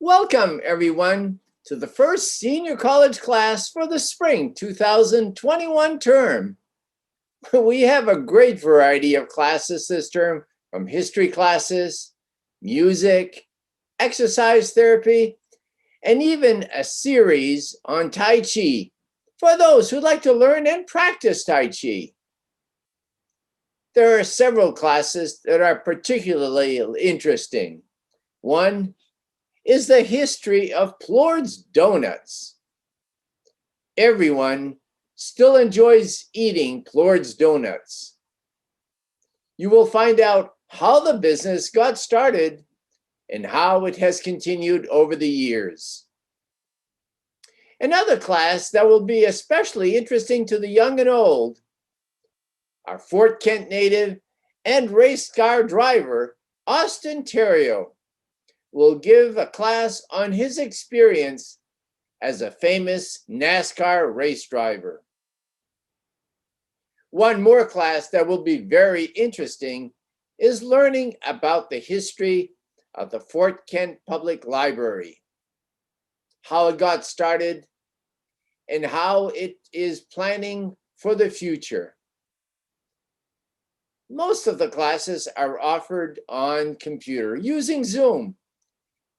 Welcome, everyone, to the first senior college class for the spring 2021 term. We have a great variety of classes this term, from history classes, music, exercise therapy, and even a series on Tai Chi for those who like to learn and practice Tai Chi. There are several classes that are particularly interesting. One is the history of Plord's donuts. Everyone still enjoys eating Plord's donuts. You will find out how the business got started and how it has continued over the years. Another class that will be especially interesting to the young and old, our Fort Kent native and race car driver, Austin Terrio, will give a class on his experience as a famous NASCAR race driver. One more class that will be very interesting is learning about the history of the Fort Kent Public Library, how it got started, and how it is planning for the future. Most of the classes are offered on computer using Zoom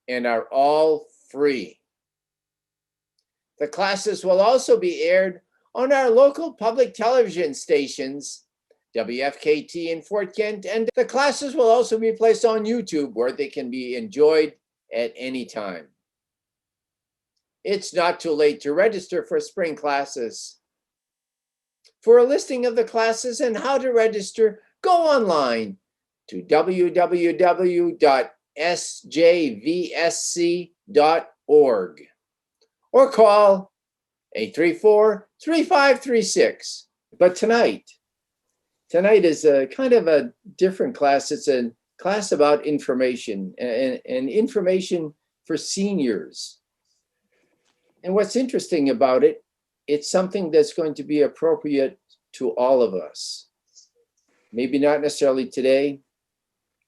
and are all free. The classes will also be aired on our local public television stations, WFKT in Fort Kent, and the classes will also be placed on YouTube where they can be enjoyed at any time. It's not too late to register for spring classes. For a listing of the classes and how to register, go online to www.sjvsc.org or call 834-3536. But tonight is a kind of a different class. It's a class about information and information for seniors. And what's interesting about it, it's something that's going to be appropriate to all of us. Maybe not necessarily today,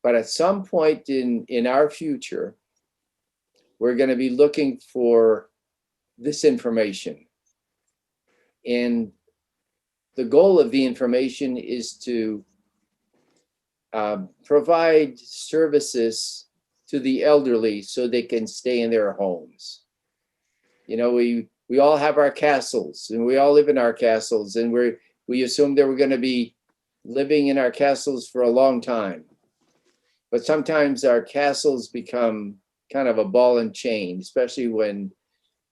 but at some point in our future, we're going to be looking for this information. And the goal of the information is to provide services to the elderly so they can stay in their homes. You know, we all have our castles and we all live in our castles, and we assume that we're going to be living in our castles for a long time. But sometimes our castles become kind of a ball and chain, especially when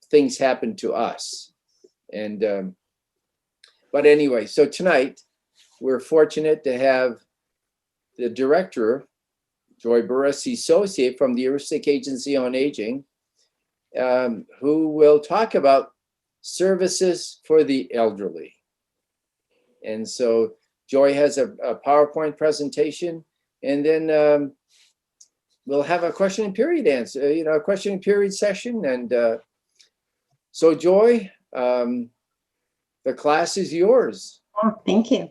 things happen to us. And but anyway, so tonight we're fortunate to have the director, Joy Burris, associate from the Aroostook Agency on Aging, who will talk about services for the elderly. And so Joy has a PowerPoint presentation, and then we'll have a question and period a question and period session. And so Joy, the class is yours. Oh, thank you.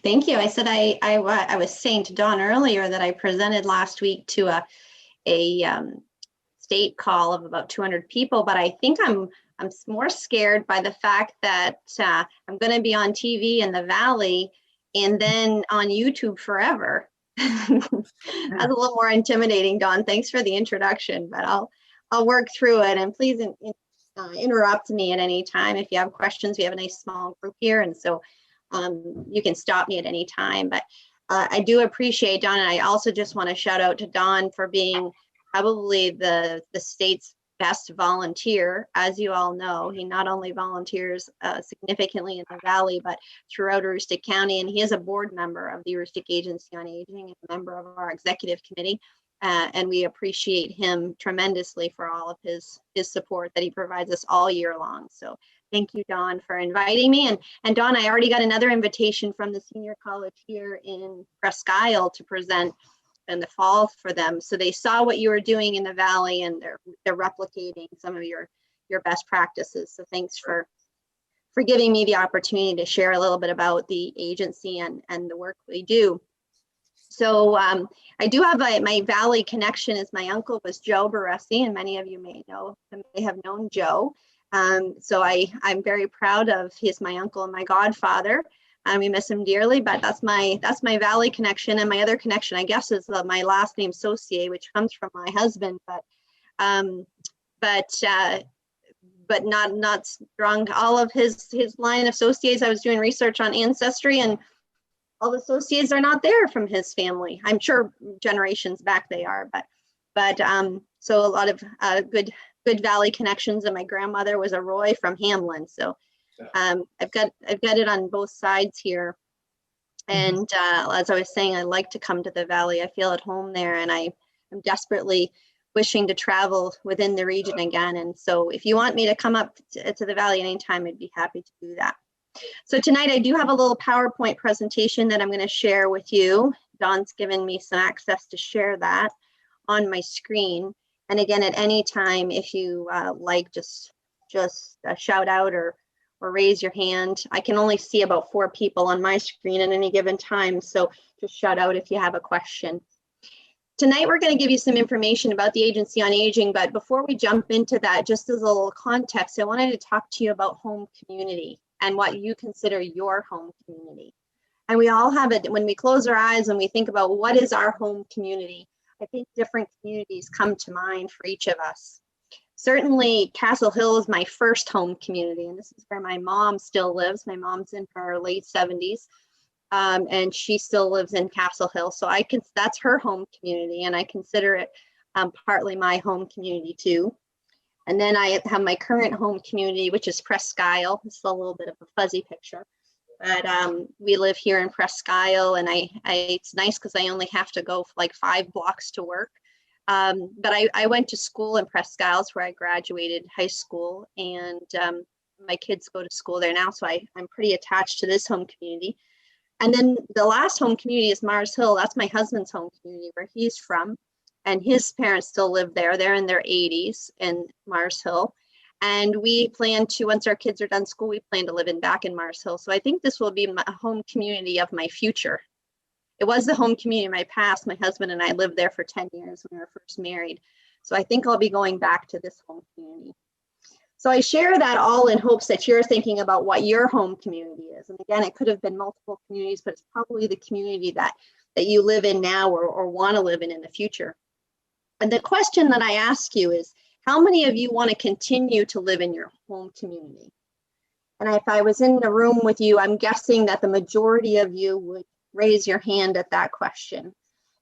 Thank you. I said I was saying to Dawn earlier that I presented last week to a state call of about 200 people, but I think I'm more scared by the fact that I'm going to be on TV in the Valley and then on YouTube forever. That's a little more intimidating, Dawn. Thanks for the introduction, but I'll work through it, and please interrupt me at any time if you have questions. We have a nice small group here, and so you can stop me at any time. But I do appreciate Dawn, and I also just want to shout out to Dawn for being probably the state's best volunteer. As you all know, he not only volunteers significantly in the Valley, but throughout Aroostook County, and he is a board member of the Aroostook Agency on Aging and a member of our executive committee. And we appreciate him tremendously for all of his support that he provides us all year long. So thank you, Dawn, for inviting me. And Dawn, I already got another invitation from the senior college here in Presque Isle to present in the fall for them. So they saw what you were doing in the Valley, and they're replicating some of your best practices. So thanks for giving me the opportunity to share a little bit about the agency and the work we do. So I do have my Valley connection. Is my uncle was Joe Baresi, and many of you may have known Joe. So I'm very proud of, he's my uncle and my godfather. We miss him dearly, but that's my Valley connection. And my other connection, I guess, is my last name Saucier, which comes from my husband, but not strong. All of his line of Sauciers, I was doing research on Ancestry, and all the Sauciers are not there from his family. I'm sure generations back they are, but so a lot of good Valley connections. And my grandmother was a Roy from Hamlin, so I've got it on both sides here. And as I was saying, I like to come to the Valley. I feel at home there, and I'm desperately wishing to travel within the region again. And so if you want me to come up to the Valley anytime, I'd be happy to do that. So tonight I do have a little PowerPoint presentation that I'm going to share with you. Dawn's given me some access to share that on my screen. And again, at any time, if you like, just shout out or raise your hand. I can only see about 4 people on my screen at any given time, so just shout out if you have a question. Tonight, we're going to give you some information about the Agency on Aging, but before we jump into that, just as a little context, I wanted to talk to you about home community and what you consider your home community. And we all have it. When we close our eyes and we think about what is our home community, I think different communities come to mind for each of us. Certainly, Castle Hill is my first home community, and this is where my mom still lives. My mom's in her late 70s, and she still lives in Castle Hill. So that's her home community, and I consider it partly my home community too. And then I have my current home community, which is Presque Isle. It's a little bit of a fuzzy picture, but we live here in Presque Isle, and it's nice because I only have to go like 5 blocks to work. But I went to school in Presque Isle, where I graduated high school, and my kids go to school there now, so I'm pretty attached to this home community. And then the last home community is Mars Hill. That's my husband's home community, where he's from, and his parents still live there. They're in their 80s in Mars Hill, and we plan to, once our kids are done school, we plan to live back in Mars Hill. So I think this will be my home community of my future. It was the home community in my past. My husband and I lived there for 10 years when we were first married. So I think I'll be going back to this home community. So I share that all in hopes that you're thinking about what your home community is. And again, it could have been multiple communities, but it's probably the community that you live in now or want to live in the future. And the question that I ask you is, how many of you want to continue to live in your home community? And if I was in the room with you, I'm guessing that the majority of you would raise your hand at that question,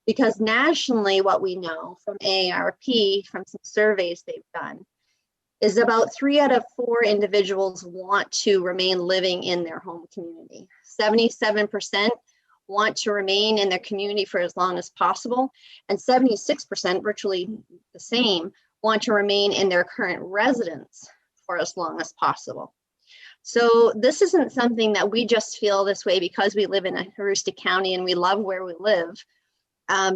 because nationally, what we know from AARP, from some surveys they've done, is about 3 out of 4 individuals want to remain living in their home community. 77% want to remain in their community for as long as possible, and 76%, virtually the same, want to remain in their current residence for as long as possible. So this isn't something that we just feel this way because we live in Aroostook County and we love where we live.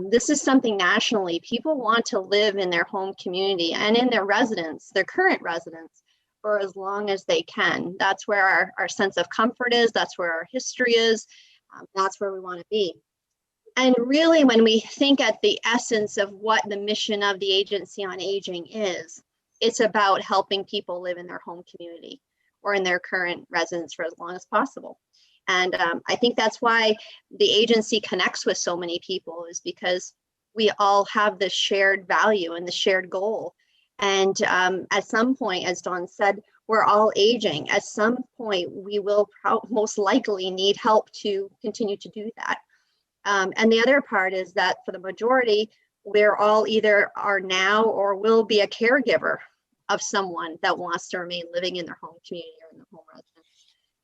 This is something nationally. People want to live in their home community and in their residence, their current residence, for as long as they can. That's where our sense of comfort is. That's where our history is. That's where we want to be. And really, when we think at the essence of what the mission of the Agency on Aging is, it's about helping people live in their home community or in their current residence for as long as possible. And I think that's why the agency connects with so many people, is because we all have this shared value and the shared goal. And at some point, as Dawn said, we're all aging. At some point, we will most likely need help to continue to do that. And the other part is that for the majority, we're all either are now or will be a caregiver of someone that wants to remain living in their home community or in their home residence.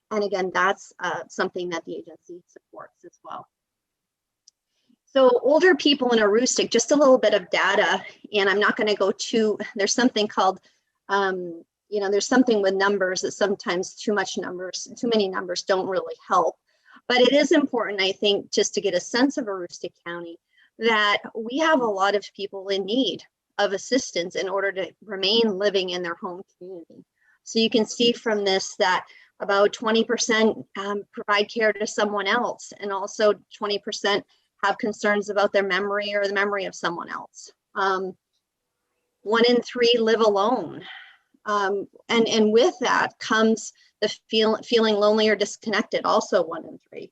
And again, that's something that the agency supports as well. So older people in Aroostook, just a little bit of data, and I'm not going to go to, there's something called, there's something with numbers that sometimes too many numbers don't really help. But it is important, I think, just to get a sense of Aroostook County, that we have a lot of people in need of assistance in order to remain living in their home community. So you can see from this that about 20% provide care to someone else, and also 20% have concerns about their memory or the memory of someone else. 1 in 3 live alone. And with that comes the feeling lonely or disconnected, also 1 in 3.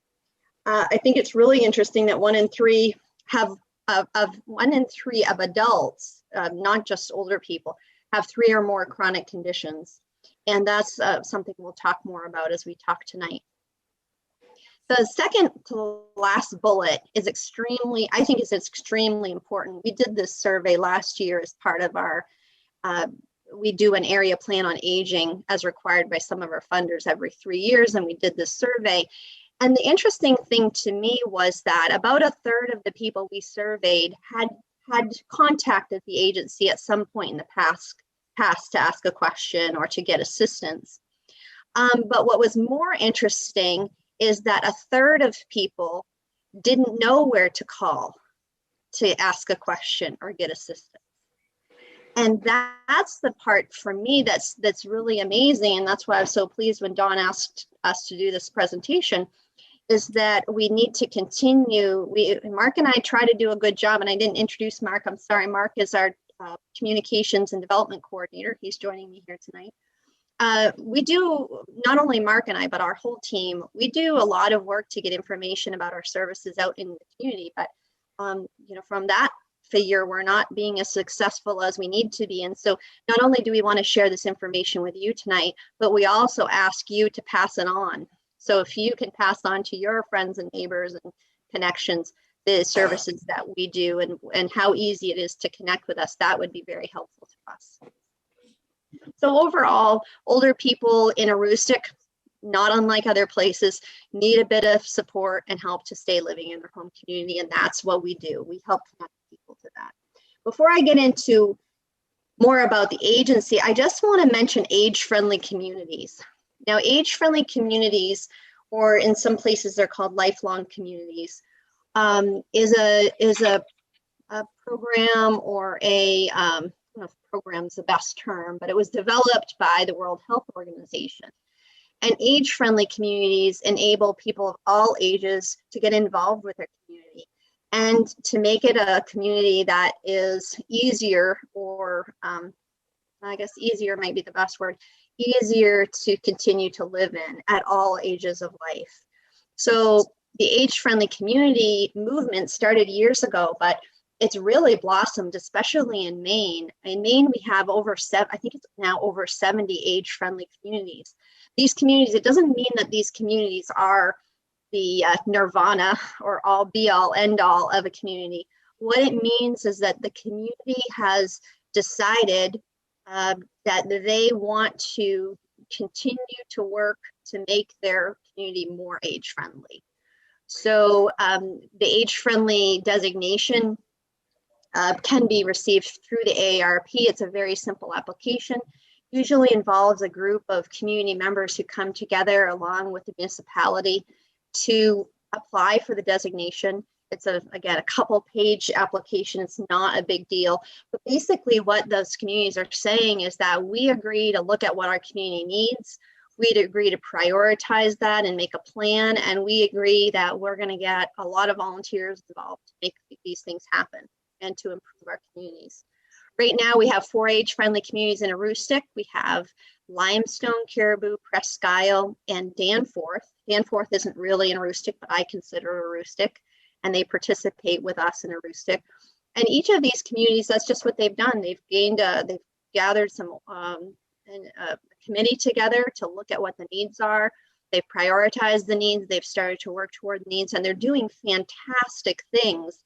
I think it's really interesting that 1 in 3 have, of 1 in 3 of adults, not just older people, have 3 or more chronic conditions. And that's something we'll talk more about as we talk tonight. The second to last bullet is extremely important. We did this survey last year as part of our, we do an area plan on aging as required by some of our funders every 3 years, and we did this survey. And the interesting thing to me was that about 1/3 of the people we surveyed had contacted the agency at some point in the past to ask a question or to get assistance. But what was more interesting is that 1/3 of people didn't know where to call to ask a question or get assistance. And that's the part for me that's really amazing. And that's why I was so pleased when Dawn asked us to do this presentation, is that we need to continue. Mark and I try to do a good job, and I didn't introduce Mark. I'm sorry. Mark is our communications and development coordinator. He's joining me here tonight. We do, not only Mark and I, but our whole team, we do a lot of work to get information about our services out in the community. But, from that figure, we're not being as successful as we need to be. And so not only do we want to share this information with you tonight, but we also ask you to pass it on. So if you can pass on to your friends and neighbors and connections, the services that we do and how easy it is to connect with us, that would be very helpful to us. So overall, older people in Aroostook, not unlike other places, need a bit of support and help to stay living in their home community, and that's what we do. We help connect people to that. Before I get into more about the agency, I just want to mention age-friendly communities. Now, age-friendly communities, or in some places they're called lifelong communities, is a program, or a I don't know if program's the best term, but it was developed by the World Health Organization. And age-friendly communities enable people of all ages to get involved with their community and to make it a community that is easier, or I guess easier might be the best word, easier to continue to live in at all ages of life. So the age-friendly community movement started years ago, but it's really blossomed, especially in Maine. In Maine, we have I think it's now over 70 age-friendly communities. These communities, it doesn't mean that these communities are the nirvana or all be all end all of a community. What it means is that the community has decided that they want to continue to work to make their community more age-friendly. So the age-friendly designation can be received through the AARP. It's a very simple application. Usually involves a group of community members who come together along with the municipality to apply for the designation. It's again, a couple-page application. It's not a big deal. But basically what those communities are saying is that we agree to look at what our community needs. We'd agree to prioritize that and make a plan. And we agree that we're going to get a lot of volunteers involved to make these things happen and to improve our communities. Right now, we have 4 age-friendly communities in Aroostook. We have Limestone, Caribou, Presque Isle, and Danforth. Danforth isn't really in Aroostook, but I consider Aroostook, and they participate with us in Aroostook. And each of these communities, that's just what they've done. They've gathered some a committee together to look at what the needs are. They've prioritized the needs. They've started to work toward the needs, and they're doing fantastic things.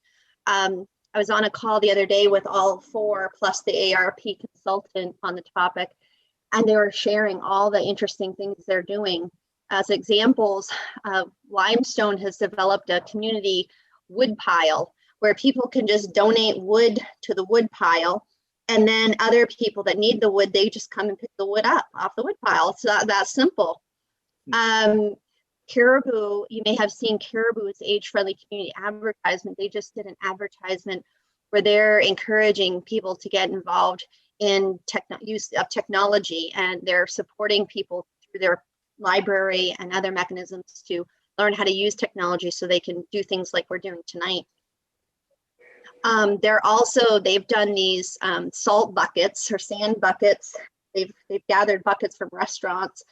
I was on a call the other day with all 4 plus the AARP consultant on the topic, and they were sharing all the interesting things they're doing. As examples, Limestone has developed a community wood pile where people can just donate wood to the wood pile, and then other people that need the wood, they just come and pick the wood up off the wood pile. It's that simple. Caribou, you may have seen Caribou's age-friendly community advertisement. They just did an advertisement where they're encouraging people to get involved in use of technology, and they're supporting people through their library and other mechanisms to learn how to use technology so they can do things like we're doing tonight. They've done these salt buckets or sand buckets. They've gathered buckets from restaurants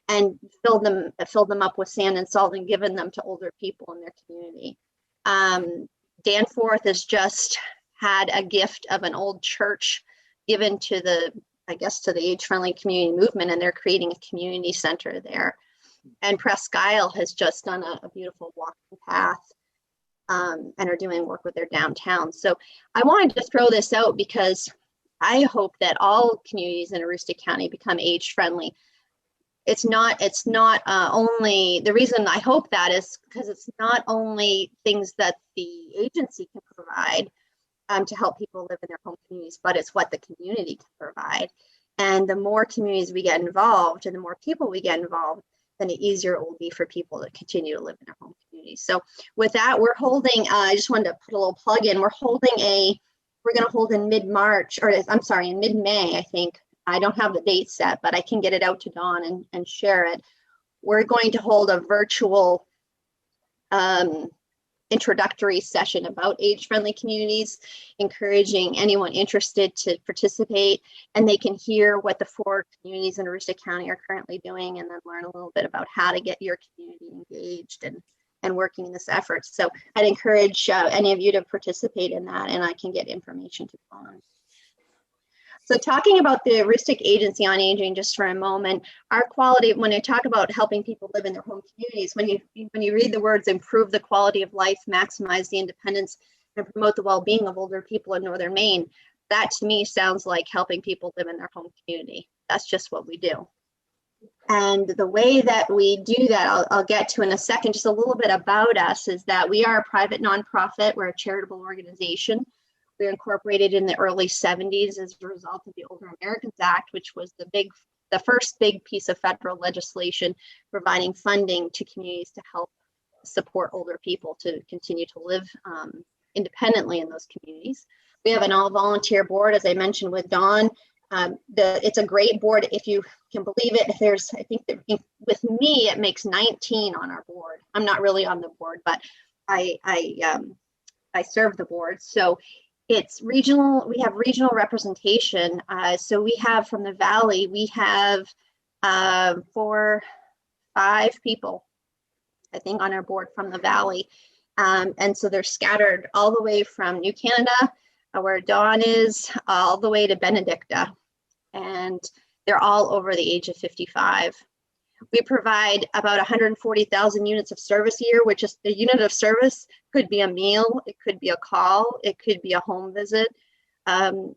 and filled them up with sand and salt and given them to older people in their community. Danforth has just had a gift of an old church given to the age-friendly community movement, and they're creating a community center there. And Presque Isle has just done a beautiful walking path and are doing work with their downtown. So I wanted to throw this out because I hope that all communities in Aroostook County become age-friendly. It's not only, the reason I hope that is because it's not only things that the agency can provide to help people live in their home communities, but it's what the community can provide. And the more communities we get involved and the more people we get involved, then the easier it will be for people to continue to live in their home communities. So with that, we're holding, I just wanted to put a little plug in, we're going to hold in mid-March, or I'm sorry, in mid-May, I think. I don't have the date set, but I can get it out to Dawn and share it. We're going to hold a virtual introductory session about age-friendly communities, encouraging anyone interested to participate, and they can hear what the 4 communities in Aroostook County are currently doing, and then learn a little bit about how to get your community engaged and working in this effort. So I'd encourage any of you to participate in that, and I can get information to Dawn. So talking about the Aroostook Agency on Aging just for a moment, our quality, when I talk about helping people live in their home communities, when you read the words improve the quality of life, maximize the independence, and promote the well-being of older people in Northern Maine, that to me sounds like helping people live in their home community. That's just what we do. And the way that we do that, I'll get to in a second, just a little bit about us, is that we are a private nonprofit. We're a charitable organization. We were incorporated in the early 70s as a result of the Older Americans Act, which was the first big piece of federal legislation providing funding to communities to help support older people to continue to live independently in those communities. We have an all-volunteer board, as I mentioned with Dawn. It's a great board, if you can believe it. I think that with me, it makes 19 on our board. I'm not really on the board, but I serve the board. So it's regional. We have regional representation. So we have from the Valley, we have 5 people, I think, on our board from the Valley. And so they're scattered all the way from New Canada, where Dawn is, all the way to Benedicta. And they're all over the age of 55. We provide about 140,000 units of service a year, which is the unit of service could be a meal, it could be a call, it could be a home visit.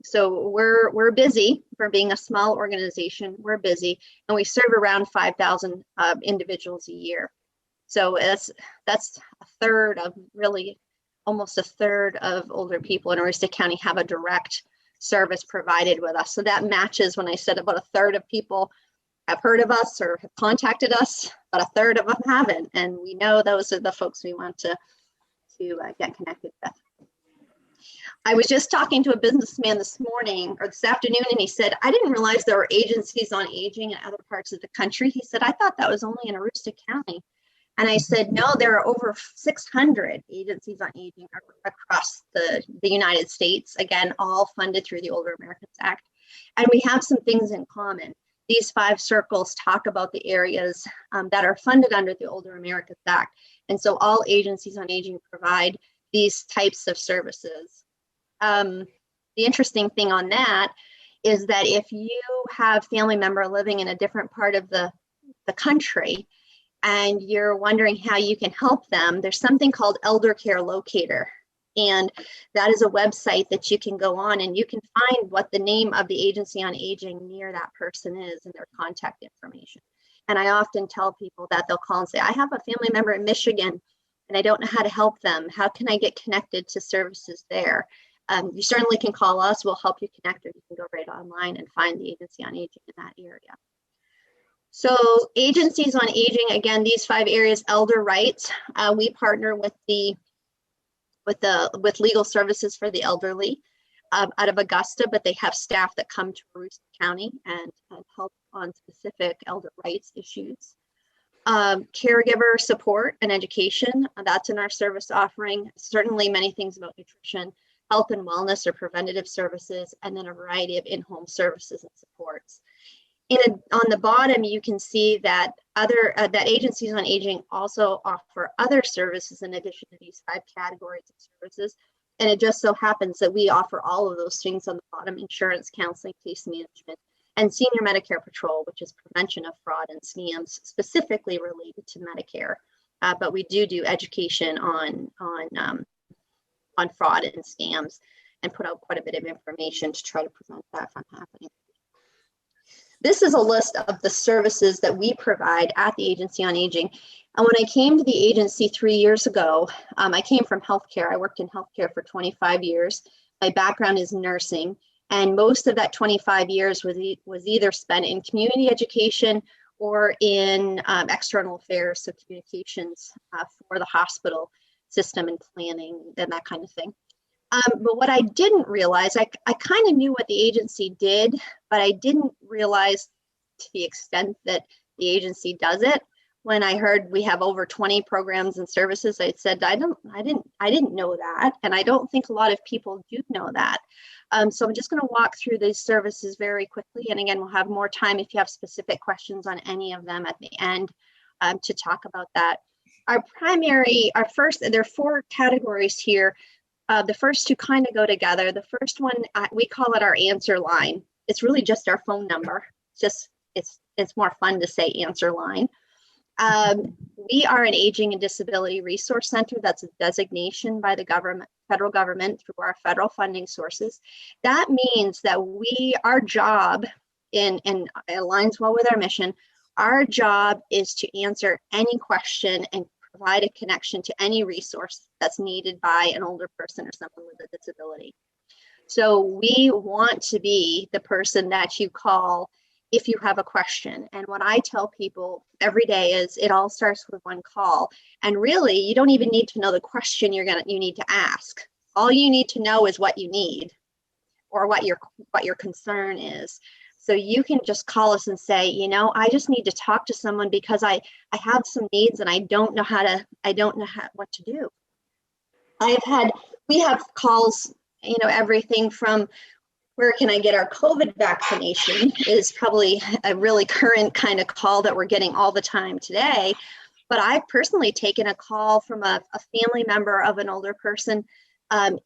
So we're busy for being a small organization. We're busy, and we serve around 5,000 individuals a year. So that's a third of, really almost a third of older people in Aroostook County have a direct service provided with us. So that matches when I said about a third of people have heard of us or have contacted us, but a third of them haven't. And we know those are the folks we want to get connected with. I was just talking to a businessman this morning or this afternoon, and he said, I didn't realize there were agencies on aging in other parts of the country. He said, I thought that was only in Aroostook County. And I said, no, there are over 600 agencies on aging across the United States, again, all funded through the Older Americans Act. And we have some things in common. These 5 circles talk about the areas that are funded under the Older Americans Act. And so all agencies on aging provide these types of services. The interesting thing on that is that if you have a family member living in a different part of the country, and you're wondering how you can help them, there's something called Elder Care Locator. And that is a website that you can go on and you can find what the name of the agency on aging near that person is and their contact information. And I often tell people that they'll call and say, I have a family member in Michigan and I don't know how to help them. How can I get connected to services there? You certainly can call us. We'll help you connect, or you can go right online and find the agency on aging in that area. So agencies on aging, again, these 5 areas: elder rights. We partner with legal services for the elderly out of Augusta, but they have staff that come to Aroostook County and help on specific elder rights issues. Caregiver support and education, that's in our service offering. Certainly many things about nutrition, health and wellness or preventative services, and then a variety of in-home services and supports. On the bottom, you can see that that agencies on aging also offer other services in addition to these 5 categories of services. And it just so happens that we offer all of those things on the bottom: insurance, counseling, case management, and senior Medicare patrol, which is prevention of fraud and scams specifically related to Medicare. But we do education on fraud and scams, and put out quite a bit of information to try to prevent that from happening. This is a list of the services that we provide at the Agency on Aging. And when I came to the agency 3 years ago, I came from healthcare. I worked in healthcare for 25 years. My background is nursing, and most of that 25 years was either spent in community education or in external affairs, so communications for the hospital system and planning and that kind of thing. But what I didn't realize, I kind of knew what the agency did, but I didn't realize to the extent that the agency does it. When I heard we have over 20 programs and services, I said, I didn't know that. And I don't think a lot of people do know that. So I'm just going to walk through these services very quickly. And again, we'll have more time if you have specific questions on any of them at the end to talk about that. There are 4 categories here. The first 2 kind of go together. The first one, we call it our answer line. It's really just our phone number. It's more fun to say answer line. We are an aging and disability resource center. That's a designation by the federal government through our federal funding sources. That means that our job, and it aligns well with our mission, our job is to answer any question and provide a connection to any resource that's needed by an older person or someone with a disability. So we want to be the person that you call if you have a question. And what I tell people every day is it all starts with one call. And really, you don't even need to know the question you need to ask. All you need to know is what you need or what your concern is. So you can just call us and say, I just need to talk to someone because I have some needs and I don't know what to do. We have calls, everything from where can I get our COVID vaccination is probably a really current kind of call that we're getting all the time today. But I've personally taken a call from a family member of an older person, a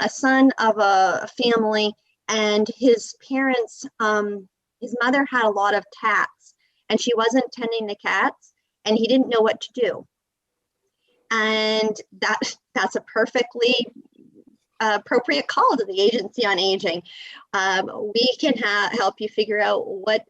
son of a family, and his parents, his mother had a lot of cats and she wasn't tending the cats and he didn't know what to do. And that's a perfectly appropriate call to the Agency on Aging. We can help you figure out what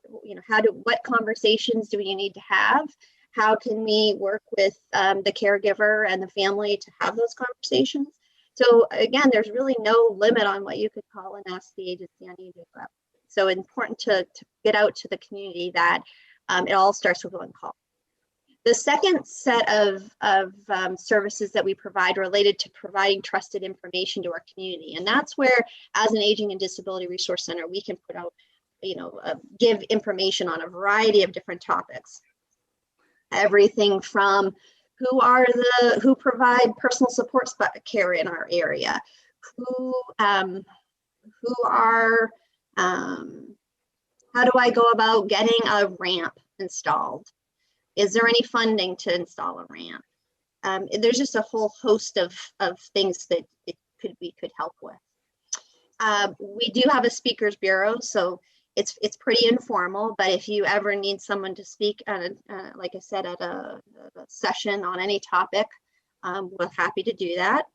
conversations do you need to have? How can we work with the caregiver and the family to have those conversations? So again, there's really no limit on what you could call and ask the Agency on Aging about. So important to get out to the community that it all starts with one call. The second set of services that we provide related to providing trusted information to our community. And that's where, as an Aging and Disability Resource Center, we can put out, give information on a variety of different topics. Everything from who provide personal support care in our area, how do I go about getting a ramp installed? Is there any funding to install a ramp? There's just a whole host of things that we could help with. We do have a speakers bureau, so it's pretty informal, but if you ever need someone to speak, like I said, at a session on any topic, we're happy to do that.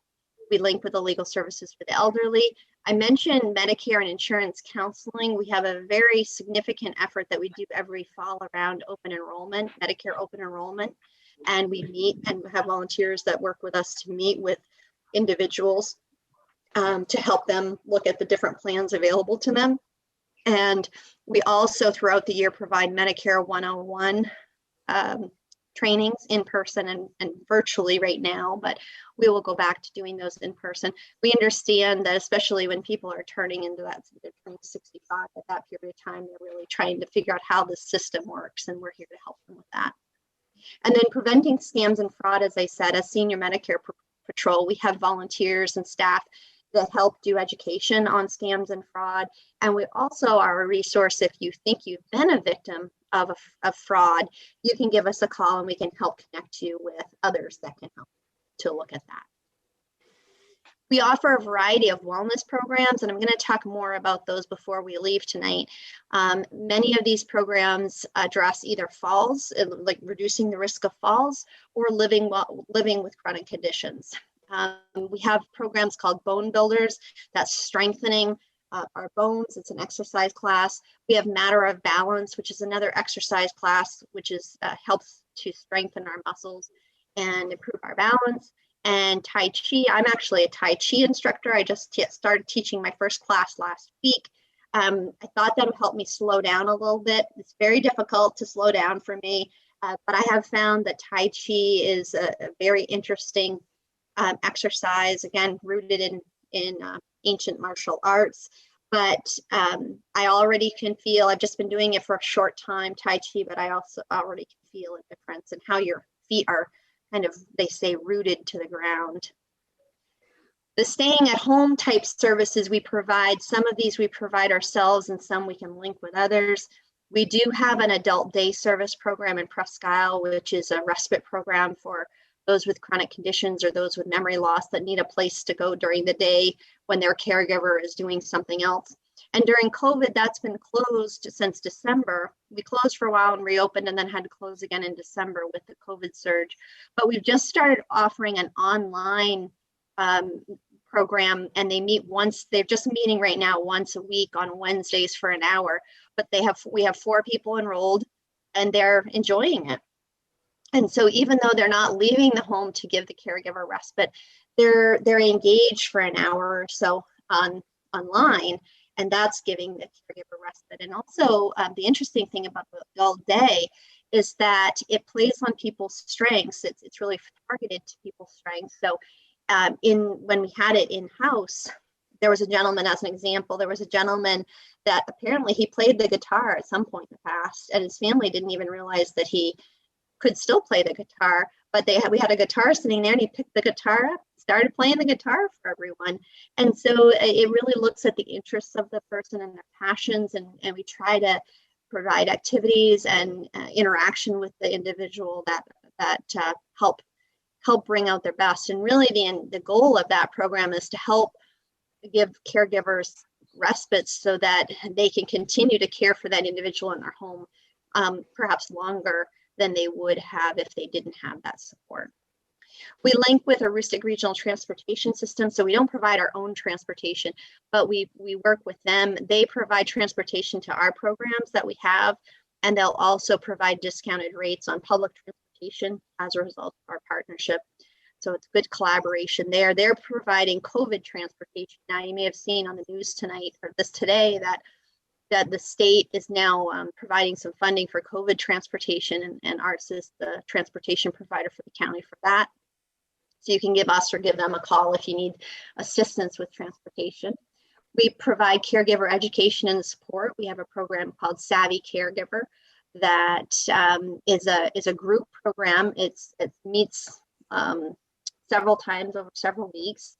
We link with the legal services for the elderly. I mentioned Medicare and insurance counseling. We have a very significant effort that we do every fall around open enrollment, Medicare open enrollment. And we meet and have volunteers that work with us to meet with individuals to help them look at the different plans available to them. And we also throughout the year provide Medicare 101 trainings in person and virtually right now, but we will go back to doing those in person. We understand that especially when people are turning into that, they're turning 65 at that period of time, they're really trying to figure out how the system works, and we're here to help them with that. And then preventing scams and fraud, as I said, as senior Medicare patrol. We have volunteers and staff that help do education on scams and fraud. And we also are a resource if you think you've been a victim of fraud, you can give us a call and we can help connect you with others that can help to look at that. We offer a variety of wellness programs, and I'm going to talk more about those before we leave tonight. Many of these programs address either falls, like reducing the risk of falls, or living with chronic conditions. We have programs called Bone Builders, that's strengthening our bones. It's an exercise class. We have Matter of Balance, which is another exercise class, which is helps to strengthen our muscles and improve our balance. And Tai Chi, I'm actually a Tai Chi instructor. I just started teaching my first class last week. I thought that would help me slow down a little bit. It's very difficult to slow down for me, but I have found that Tai Chi is a very interesting exercise, again, rooted in ancient martial arts. But I already can feel, I've just been doing it for a short time, Tai Chi, but I also already can feel a difference in how your feet are kind of, they say, rooted to the ground. The staying at home type services we provide, some of these we provide ourselves and some we can link with others. We do have an adult day service program in Presque Isle, which is a respite program for those with chronic conditions or those with memory loss that need a place to go during the day when their caregiver is doing something else. And during COVID, that's been closed since December. We closed for a while and reopened and then had to close again in December with the COVID surge. But we've just started offering an online program, and they meet once, they're just meeting right now once a week on Wednesdays for an hour. But we have 4 people enrolled and they're enjoying it. And so even though they're not leaving the home to give the caregiver respite, they're engaged for an hour or so online, and that's giving the caregiver respite. And also the interesting thing about the adult day is that it plays on people's strengths. It's really targeted to people's strengths. So when we had it in-house, there was a gentleman, as an example, there was a gentleman that apparently he played the guitar at some point in the past, and his family didn't even realize that he could still play the guitar, but we had a guitar sitting there, and he picked the guitar up, started playing the guitar for everyone. And so it really looks at the interests of the person and their passions, and we try to provide activities and interaction with the individual that help bring out their best. And really the goal of that program is to help give caregivers respite so that they can continue to care for that individual in their home, perhaps longer than they would have if they didn't have that support. We link with Aroostook Regional Transportation System, so we don't provide our own transportation, but we work with them. They provide transportation to our programs that we have, and they'll also provide discounted rates on public transportation as a result of our partnership. So it's good collaboration there. They're providing COVID transportation. Now, you may have seen on the news tonight or today that the state is now providing some funding for COVID transportation, and ours is the transportation provider for the county for that. So you can give us or give them a call if you need assistance with transportation. We provide caregiver education and support. We have a program called Savvy Caregiver that is a group program. It meets several times over several weeks.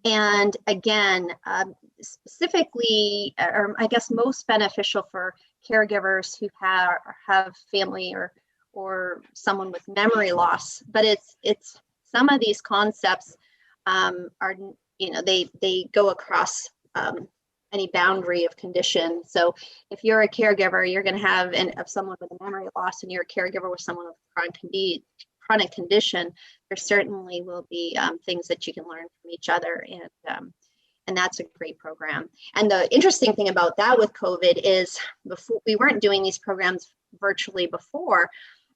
And again, specifically, or I guess most beneficial for caregivers who have family or someone with memory loss. But it's some of these concepts are, they go across any boundary of condition. So if you're a caregiver, you're going to have of someone with a memory loss, and you're a caregiver with someone with chronic condition, there certainly will be things that you can learn from each other, and that's a great program. And the interesting thing about that with COVID is before we weren't doing these programs virtually before,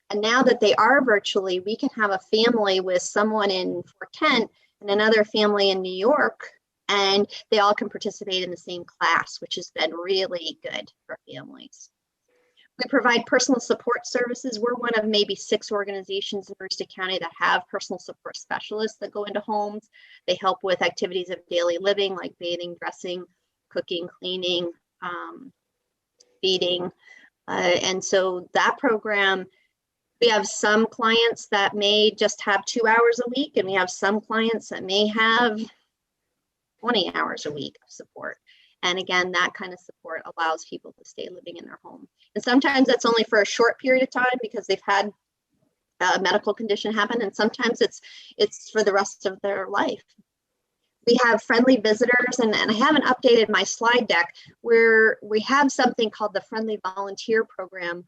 and now that they are virtually, we can have a family with someone in Fort Kent and another family in New York, and they all can participate in the same class, which has been really good for families. We provide personal support services. We're one of maybe 6 organizations in Aroostook County that have personal support specialists that go into homes. They help with activities of daily living like bathing, dressing, cooking, cleaning, feeding. And so that program We have some clients that may just have 2 hours a week, and we have some clients that may have 20 hours a week of support. And again, that kind of support allows people to stay living in their home. And sometimes that's only for a short period of time because they've had a medical condition happen, and sometimes it's for the rest of their life. We have friendly visitors, and I haven't updated my slide deck, where we have something called the Friendly Volunteer Program,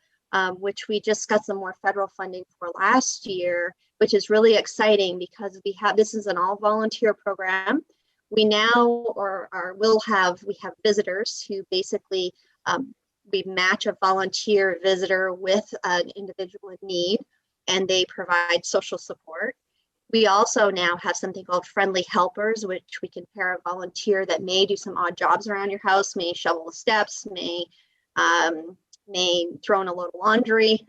which we just got some more federal funding for last year, which is really exciting because this is an all volunteer program. We now we have visitors who basically, we match a volunteer visitor with an individual in need, and they provide social support. We also now have something called Friendly Helpers, which we can pair a volunteer that may do some odd jobs around your house, may shovel the steps, may throw in a load of laundry,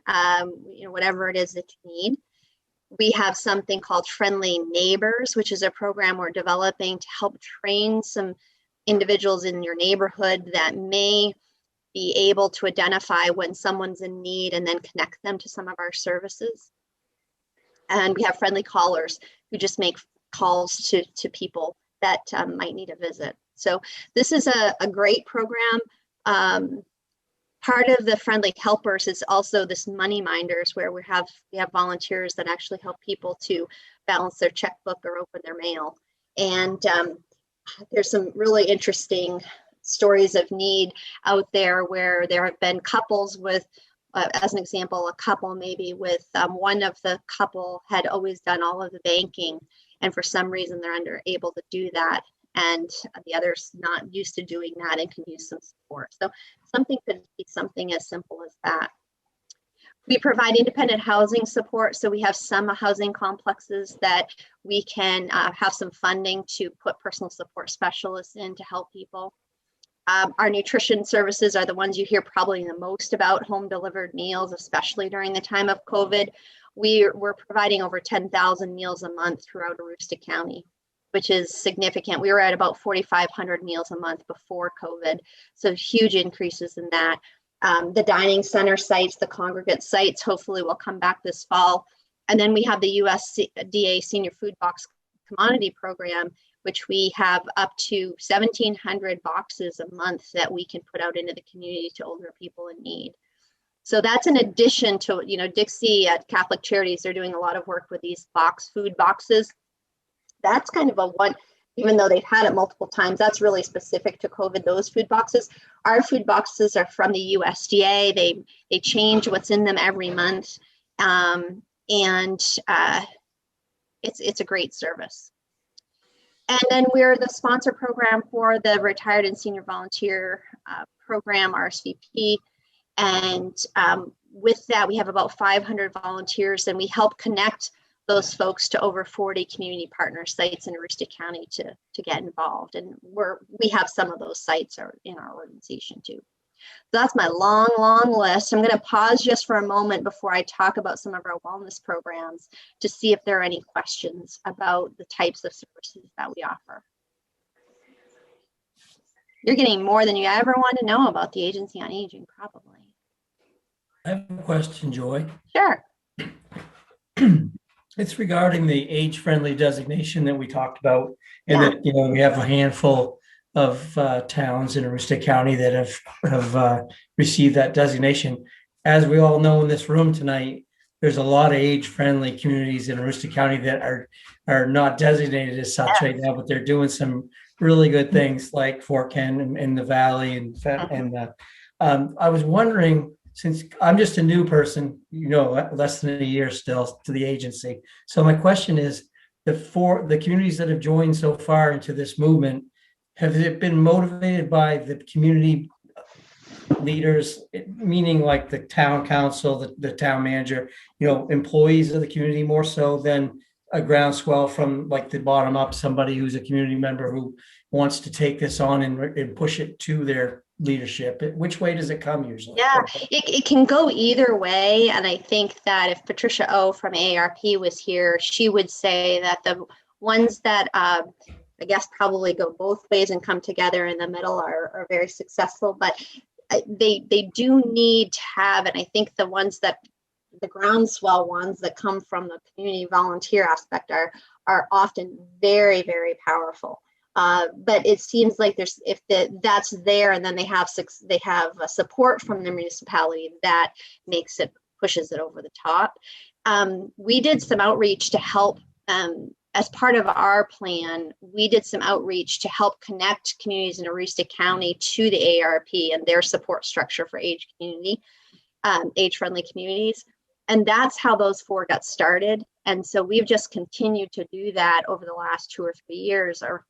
whatever it is that you need. We have something called Friendly Neighbors, which is a program we're developing to help train some individuals in your neighborhood that may be able to identify when someone's in need and then connect them to some of our services. And we have Friendly Callers who just make calls to people that might need a visit. So this is a great program. Part of the Friendly Helpers is also this Money Minders, where we have volunteers that actually help people to balance their checkbook or open their mail. And there's some really interesting stories of need out there where there have been couples with, as an example, a couple maybe with one of the couple had always done all of the banking, and for some reason they're unable to do that, and the other's not used to doing that and can use some support. So something could be something as simple as that. We provide independent housing support. So we have some housing complexes that we can have some funding to put personal support specialists in to help people. Our nutrition services are the ones you hear probably the most about, home delivered meals, especially during the time of COVID. We're providing over 10,000 meals a month throughout Aroostook County, which is significant. We were at about 4,500 meals a month before COVID, so huge increases in that. The dining center sites, the congregate sites, hopefully will come back this fall. And then we have the USDA Senior Food Box Commodity Program, which we have up to 1,700 boxes a month that we can put out into the community to older people in need. So that's in addition to, Dixie at Catholic Charities, they're doing a lot of work with these food boxes. That's kind of a one, even though they've had it multiple times, that's really specific to COVID, those food boxes. Our food boxes are from the USDA. They change what's in them every month. It's a great service. And then we're the sponsor program for the Retired and Senior Volunteer Program, RSVP. And with that, we have about 500 volunteers, and we help connect those folks to over 40 community partner sites in Aroostook County to get involved. And we have some of those sites are in our organization too. So that's my long list. I'm going to pause just for a moment before I talk about some of our wellness programs to see if there are any questions about the types of services that we offer. You're getting more than you ever want to know about the Agency on Aging, probably. I have a question, Joy. Sure. It's regarding the age-friendly designation that we talked about, and that we have a handful of towns in Aroostook County that have received that designation. As we all know in this room tonight, there's a lot of age-friendly communities in Aroostook County that are not designated as such right now, but they're doing some really good things, like Fort Ken and the Valley, and I was wondering, since I'm just a new person, less than a year still to the agency. So my question is, the communities that have joined so far into this movement, have it been motivated by the community leaders, meaning like the town council, the town manager, employees of the community, more so than a groundswell from like the bottom up, somebody who's a community member who wants to take this on and push it to their leadership? Which way does it come usually? Yeah, it can go either way. And I think that if Patricia O from AARP was here, she would say that the ones that I guess probably go both ways and come together in the middle are very successful, but they do need to have, and I think the ones that the groundswell ones that come from the community volunteer aspect are often very, very powerful. But it seems like that's there, and then they have support from the municipality that pushes it over the top. We did some outreach to help. As part of our plan, we did some outreach to help connect communities in Aroostook County to the AARP and their support structure for age-friendly communities. And that's how those 4 got started. And so we've just continued to do that over the last 2 or 3 years, or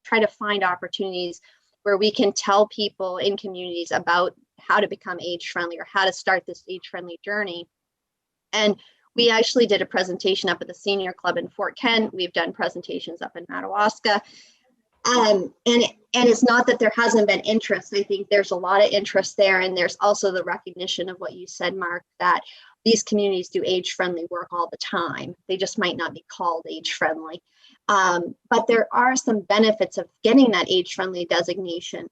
try to find opportunities where we can tell people in communities about how to become age-friendly or how to start this age-friendly journey. And we actually did a presentation up at the Senior Club in Fort Kent. We've done presentations up in Madawaska. And it's not that there hasn't been interest. I think there's a lot of interest there. And there's also the recognition of what you said, Mark, that these communities do age-friendly work all the time. They just might not be called age-friendly. But there are some benefits of getting that age-friendly designation.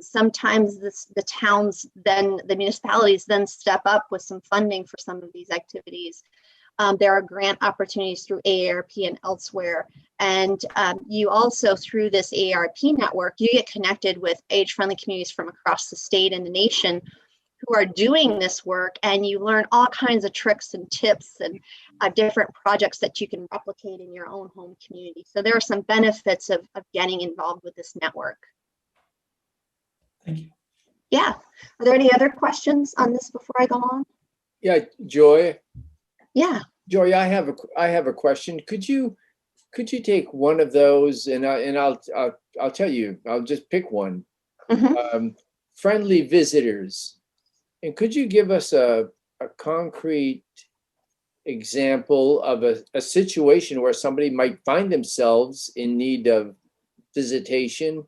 Sometimes the towns, then the municipalities then step up with some funding for some of these activities. There are grant opportunities through AARP and elsewhere. And you also, through this AARP network, you get connected with age-friendly communities from across the state and the nation who are doing this work, and you learn all kinds of tricks and tips and different projects that you can replicate in your own home community. So there are some benefits of getting involved with this network. Thank you. Yeah. Are there any other questions on this before I go on? Yeah, Joy. Yeah. Joy, I have a question. Could you take one of those, and I'll tell you. I'll just pick one. Mm-hmm. Friendly visitors, and could you give us a concrete example of a situation where somebody might find themselves in need of visitation,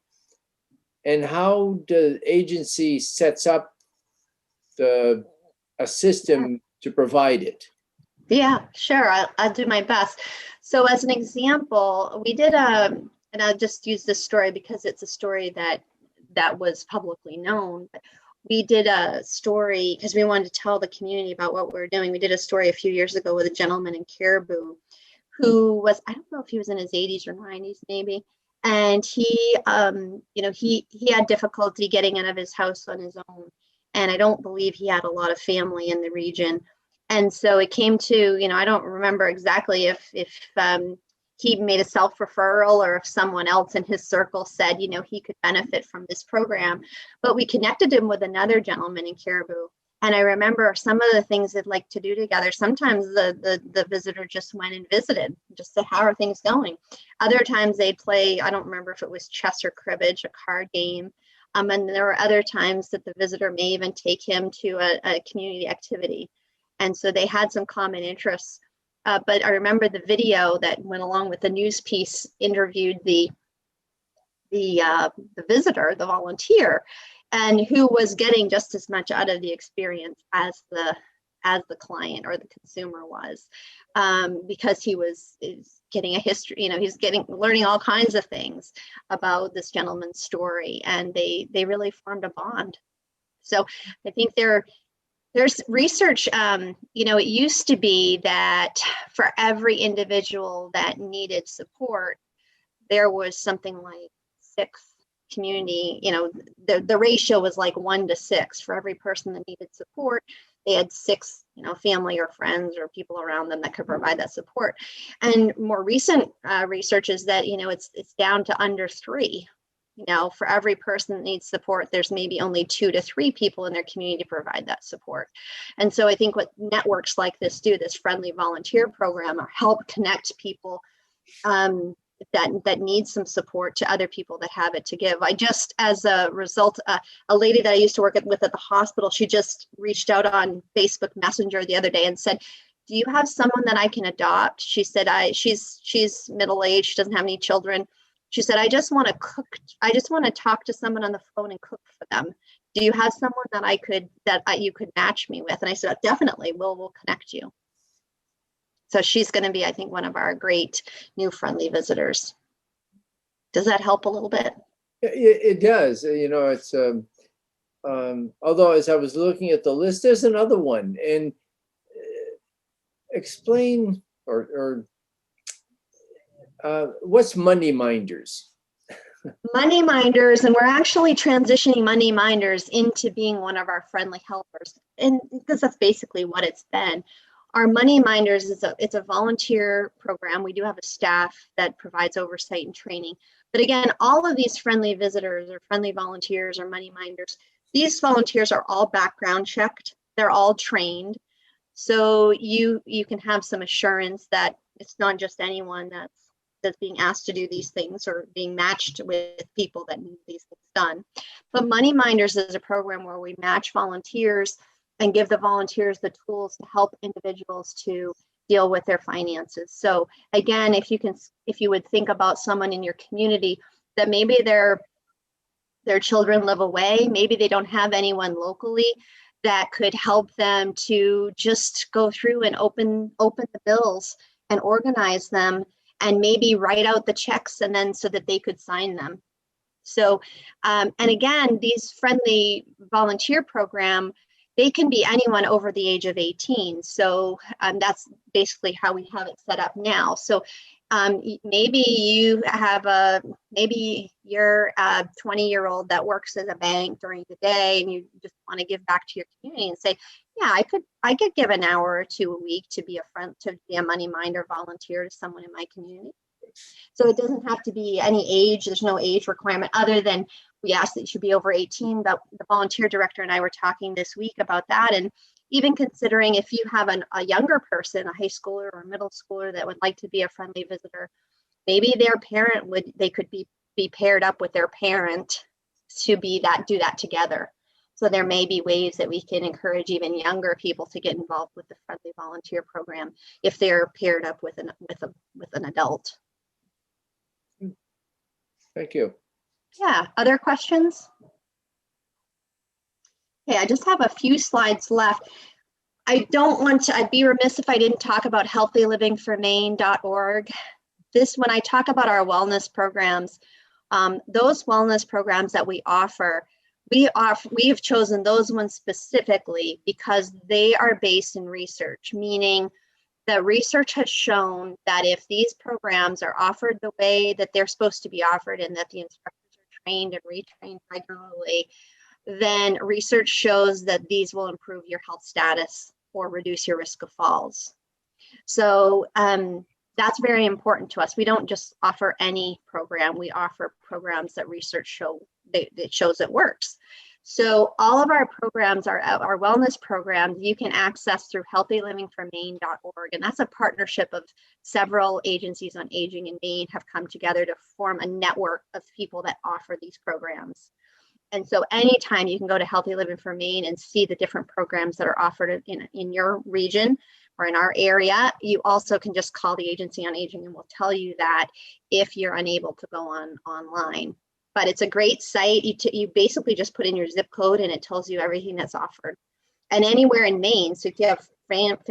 and how the agency sets up a system to provide it? Yeah, sure. I'll do my best. So as an example, we did and I'll just use this story because it's a story that was publicly known. But we did a story because we wanted to tell the community about what we were doing. We did a story a few years ago with a gentleman in Caribou who was, I don't know if he was in his 80s or 90s maybe. And he had difficulty getting out of his house on his own. And I don't believe he had a lot of family in the region. And so it came to, I don't remember exactly if he made a self-referral or if someone else in his circle said, he could benefit from this program. But we connected him with another gentleman in Caribou. And I remember some of the things they'd like to do together. Sometimes the visitor just went and visited, just said, how are things going? Other times they'd play, I don't remember if it was chess or cribbage, a card game. And there were other times that the visitor may even take him to a community activity. And so they had some common interests. But I remember the video that went along with the news piece interviewed the visitor, the volunteer, and who was getting just as much out of the experience as the client or the consumer was, because he was getting a history. He's learning all kinds of things about this gentleman's story, and they really formed a bond. So I think there's research, it used to be that for every individual that needed support, there was something like 6 community, the ratio was like 1 to 6 for every person that needed support. They had 6, family or friends or people around them that could provide that support. And more recent research is that, it's down to under 3. For every person that needs support, there's maybe only 2 to 3 people in their community to provide that support. And so I think what networks like this do, this friendly volunteer program, are help connect people that need some support to other people that have it to give. I just, as a result, a lady that I used to work with at the hospital, she just reached out on Facebook Messenger the other day and said, do you have someone that I can adopt? She said, she's middle-aged, she doesn't have any children. She said, I just want to cook. I just want to talk to someone on the phone and cook for them. Do you have someone that you could match me with? And I said, definitely, we'll connect you. So she's going to be, I think, one of our great new friendly visitors. Does that help a little bit? It does. It's although as I was looking at the list, there's another one, and explain or what's money minders? Money minders, and we're actually transitioning money minders into being one of our friendly helpers, and because that's basically what it's been. Our money minders it's a volunteer program. We do have a staff that provides oversight and training, but again, all of these friendly visitors or friendly volunteers or money minders, these volunteers are all background checked. They're all trained, so you can have some assurance that it's not just anyone that's being asked to do these things or being matched with people that need these things done. But Money Minders is a program where we match volunteers and give the volunteers the tools to help individuals to deal with their finances. So again, if you would think about someone in your community that maybe their children live away, maybe they don't have anyone locally that could help them to just go through and open the bills and organize them, and maybe write out the checks and then so that they could sign them. So, and again, these friendly volunteer program, they can be anyone over the age of 18. So that's basically how we have it set up now. So maybe you have maybe you're a 20-year-old that works at a bank during the day and you just want to give back to your community and say, yeah, I could give an hour or two a week to be a money minder volunteer to someone in my community. So it doesn't have to be any age. There's no age requirement other than we ask that you should be over 18. But the volunteer director and I were talking this week about that, and even considering if you have a younger person, a high schooler or a middle schooler that would like to be a friendly visitor, maybe their parent could be paired up with their parent to do that together. So there may be ways that we can encourage even younger people to get involved with the friendly volunteer program if they're paired up with an adult. Thank you. Yeah, other questions? Okay, I just have a few slides left. I'd be remiss if I didn't talk about healthylivingfrommaine.org. When I talk about our wellness programs, those wellness programs that we have chosen those ones specifically because they are based in research, meaning the research has shown that if these programs are offered the way that they're supposed to be offered and that the instructors are trained and retrained regularly, then research shows that these will improve your health status or reduce your risk of falls. So that's very important to us. We don't just offer any program. We offer programs that research that shows it works. So all of our programs, our wellness programs, you can access through healthylivingfrommaine.org. And that's a partnership of several agencies on aging in Maine have come together to form a network of people that offer these programs. And so anytime you can go to Healthy Living for Maine and see the different programs that are offered in your region or in our area, you also can just call the Agency on Aging and we'll tell you that if you're unable to go online. But it's a great site. You basically just put in your zip code and it tells you everything that's offered. And anywhere in Maine, so if you have friends,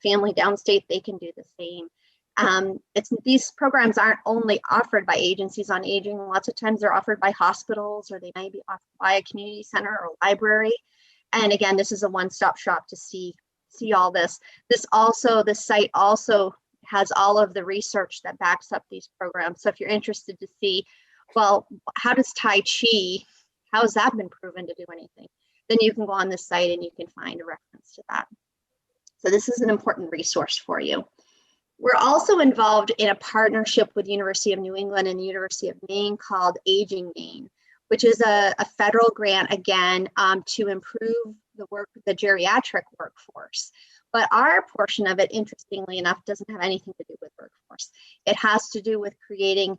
family downstate, they can do the same. These programs aren't only offered by agencies on aging. Lots of times they're offered by hospitals, or they may be offered by a community center or library. And again, this is a one-stop shop to see all this. The site also has all of the research that backs up these programs. So if you're interested to see, well, how does Tai Chi, how has that been proven to do anything? Then you can go on this site and you can find a reference to that. So this is an important resource for you. We're also involved in a partnership with the University of New England and the University of Maine called Aging Maine, which is a federal grant, again, to improve the geriatric workforce. But our portion of it, interestingly enough, doesn't have anything to do with workforce. It has to do with creating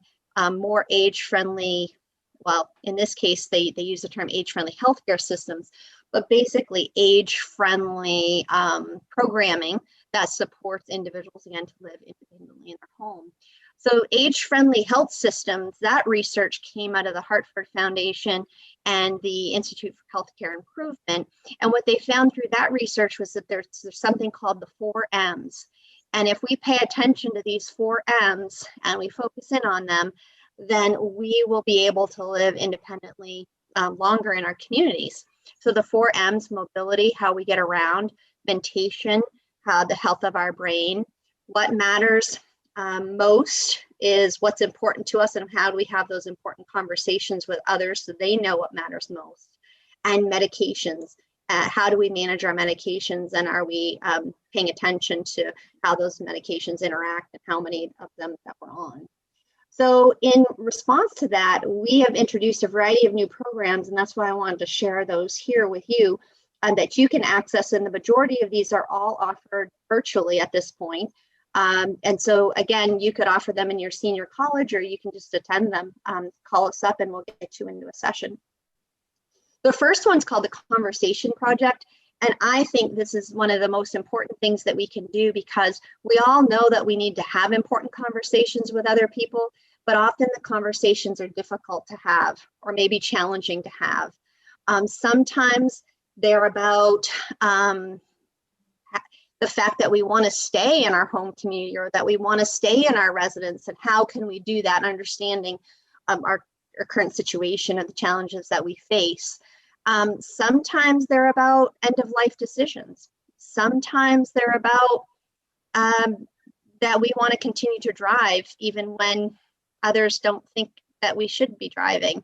more age-friendly, well, in this case, they use the term age-friendly healthcare systems, but basically age-friendly programming that supports individuals, again, to live independently in their home. So age-friendly health systems, that research came out of the Hartford Foundation and the Institute for Healthcare Improvement. And what they found through that research was that there's something called the 4 M's. And if we pay attention to these 4 M's and we focus in on them, then we will be able to live independently longer in our communities. So the 4 M's: mobility, how we get around; mentation, the health of our brain. What matters most is what's important to us, and how do we have those important conversations with others so they know what matters most. And medications. How do we manage our medications, and are we paying attention to how those medications interact and how many of them that we're on? So in response to that, we have introduced a variety of new programs, and that's why I wanted to share those here with you, that you can access, and the majority of these are all offered virtually at this point. And so again, you could offer them in your senior college, or you can just attend them. Call us up and we'll get you into a session. The first one's called the Conversation Project. And I think this is one of the most important things that we can do, because we all know that we need to have important conversations with other people, but often the conversations are difficult to have, or maybe challenging to have. Sometimes they're about the fact that we want to stay in our home community, or that we want to stay in our residence, and how can we do that, understanding our current situation and the challenges that we face. Sometimes they're about end-of-life decisions. Sometimes they're about that we want to continue to drive even when others don't think that we should be driving.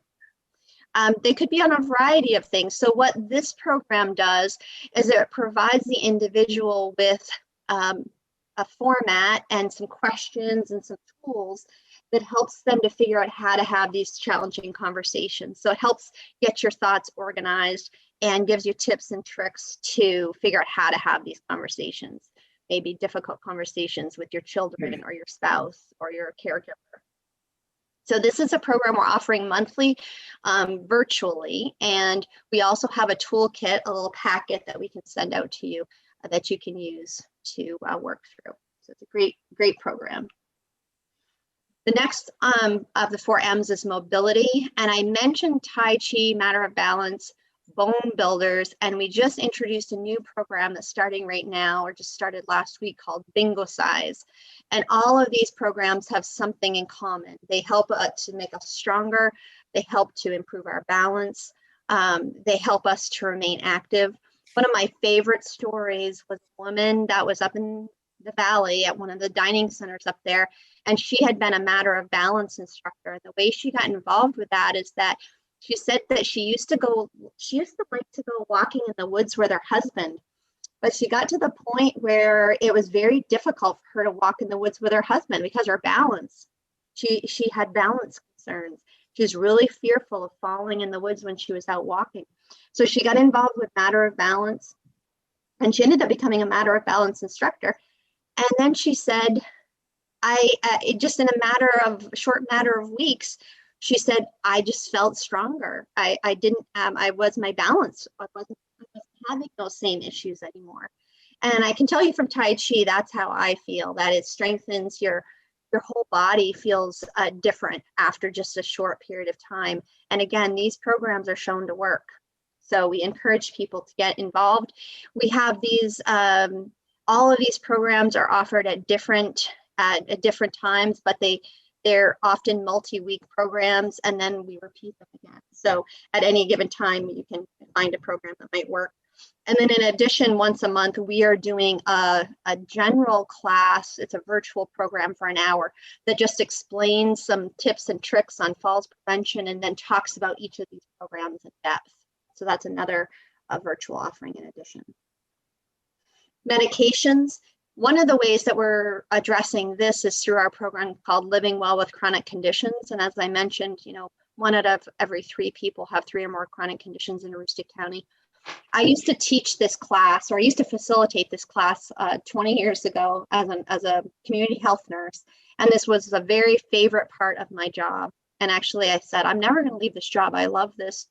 They could be on a variety of things. So what this program does is it provides the individual with a format and some questions and some tools that helps them to figure out how to have these challenging conversations. So it helps get your thoughts organized and gives you tips and tricks to figure out how to have these conversations, maybe difficult conversations with your children or your spouse or your caregiver. So this is a program we're offering monthly, virtually, and we also have a toolkit, a little packet that we can send out to you that you can use to work through. So it's a great program. The next of the 4 M's is mobility. And I mentioned Tai Chi, Matter of Balance, Bone Builders, and we just introduced a new program that's starting right now, or just started last week, called Bingo Size. And all of these programs have something in common. They help to make us stronger. They help to improve our balance. They help us to remain active. One of my favorite stories was a woman that was up in the valley at one of the dining centers up there, and she had been a Matter of Balance instructor. And the way she got involved with that is that she said that she used to like to go walking in the woods with her husband, but she got to the point where it was very difficult for her to walk in the woods with her husband because her balance, she had balance concerns. She was really fearful of falling in the woods when she was out walking. So she got involved with Matter of Balance, and she ended up becoming a Matter of Balance instructor. And then she said, just in a short matter of weeks, she said, I just felt stronger. I was my balance. I wasn't having those same issues anymore. And I can tell you from Tai Chi, that's how I feel, that it strengthens your whole body, feels different after just a short period of time. And again, these programs are shown to work. So we encourage people to get involved. We have these, all of these programs are offered at different times, but they're often multi-week programs, and then we repeat them again. So at any given time, you can find a program that might work. And then in addition, once a month, we are doing a general class. It's a virtual program for an hour that just explains some tips and tricks on falls prevention, and then talks about each of these programs in depth. So that's another virtual offering in addition. Medications. One of the ways that we're addressing this is through our program called Living Well with Chronic Conditions. And as I mentioned, 1 out of every 3 people have 3 or more chronic conditions in Aroostook County. I used to teach this class, or I used to facilitate this class 20 years ago as a community health nurse. And this was a very favorite part of my job. And actually I said, I'm never going to leave this job. I love this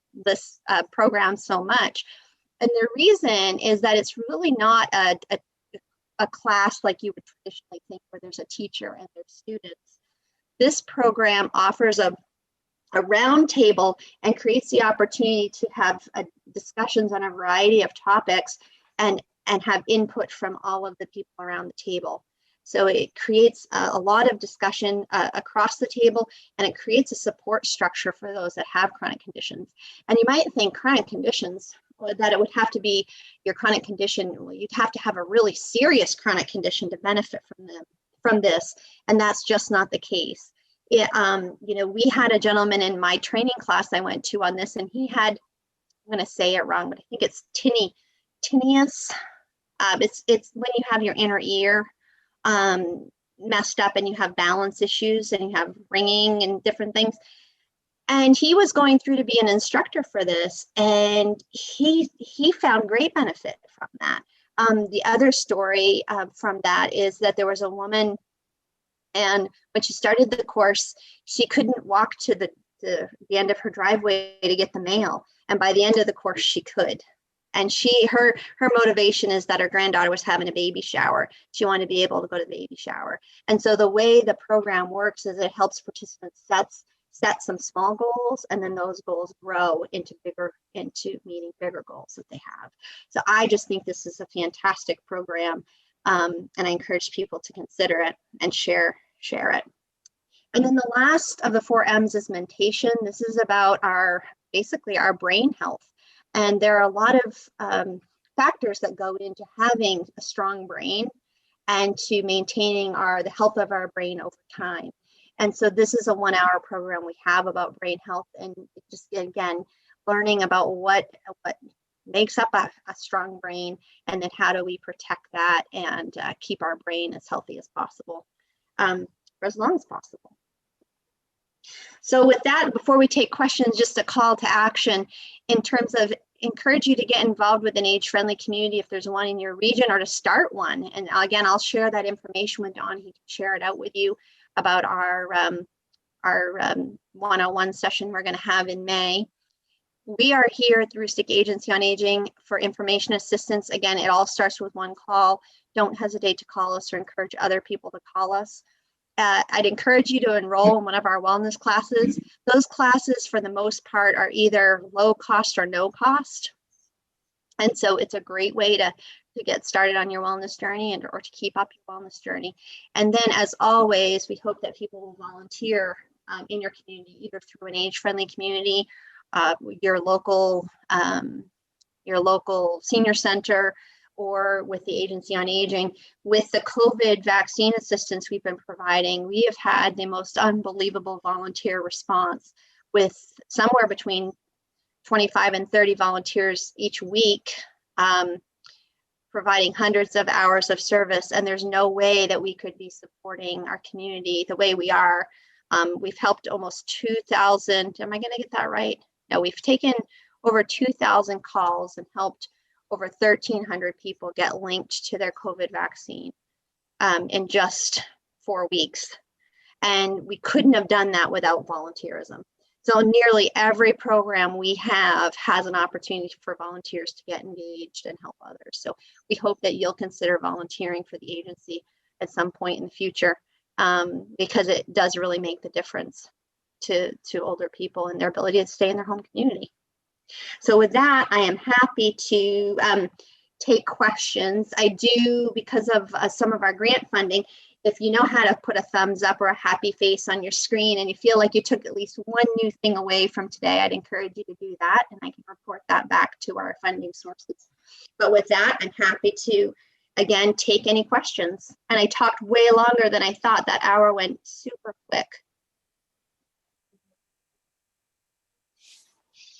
program so much. And the reason is that it's really not a class like you would traditionally think, where there's a teacher and there's students. This program offers a round table and creates the opportunity to have discussions on a variety of topics and have input from all of the people around the table. So it creates a lot of discussion across the table, and it creates a support structure for those that have chronic conditions. And you might think, chronic conditions, or that it would have to be your chronic condition. Well, you'd have to have a really serious chronic condition to benefit from this, and that's just not the case. We had a gentleman in my training class I went to on this, and he had, I'm going to say it wrong, but I think it's tinnitus. It's when you have your inner ear messed up and you have balance issues and you have ringing and different things. And he was going through to be an instructor for this, and he found great benefit from that. The other story from that is that there was a woman, and when she started the course, she couldn't walk to the end of her driveway to get the mail. And by the end of the course, she could. And her motivation is that her granddaughter was having a baby shower. She wanted to be able to go to the baby shower. And so the way the program works is it helps participants set some small goals, and then those goals grow into meeting bigger goals that they have. So I just think this is a fantastic program, and I encourage people to consider it and share it. And then the last of the 4 M's is mentation. This is about basically our brain health. And there are a lot of factors that go into having a strong brain and to maintaining the health of our brain over time. And so this is a 1-hour program we have about brain health, and just, again, learning about what makes up a strong brain, and then how do we protect that and keep our brain as healthy as possible, for as long as possible. So with that, before we take questions, just a call to action in terms of encourage you to get involved with an age-friendly community if there's one in your region, or to start one. And again, I'll share that information with Don. He can share it out with you about our 101 session we're going to have in May. We are here at the Aroostook Agency on Aging for information assistance. Again, it all starts with one call. Don't hesitate to call us or encourage other people to call us. I'd encourage you to enroll in one of our wellness classes. Those classes, for the most part, are either low cost or no cost. And so it's a great way to get started on your wellness journey or to keep up your wellness journey. And then, as always, we hope that people will volunteer in your community, either through an age-friendly community, your local senior center, or with the Agency on Aging. With the COVID vaccine assistance we've been providing, we have had the most unbelievable volunteer response, with somewhere between 25 and 30 volunteers each week, providing hundreds of hours of service. And there's no way that we could be supporting our community the way we are. We've helped almost 2,000, am I gonna get that right? No, we've taken over 2,000 calls and helped over 1,300 people get linked to their COVID vaccine in just 4 weeks. And we couldn't have done that without volunteerism. So nearly every program we have has an opportunity for volunteers to get engaged and help others. So we hope that you'll consider volunteering for the agency at some point in the future, because it does really make the difference to older people and their ability to stay in their home community. So with that, I am happy to take questions. I do, because of some of our grant funding, if you know how to put a thumbs up or a happy face on your screen and you feel like you took at least one new thing away from today, I'd encourage you to do that, and I can report that back to our funding sources. But with that, I'm happy to, again, take any questions. And I talked way longer than I thought. That hour went super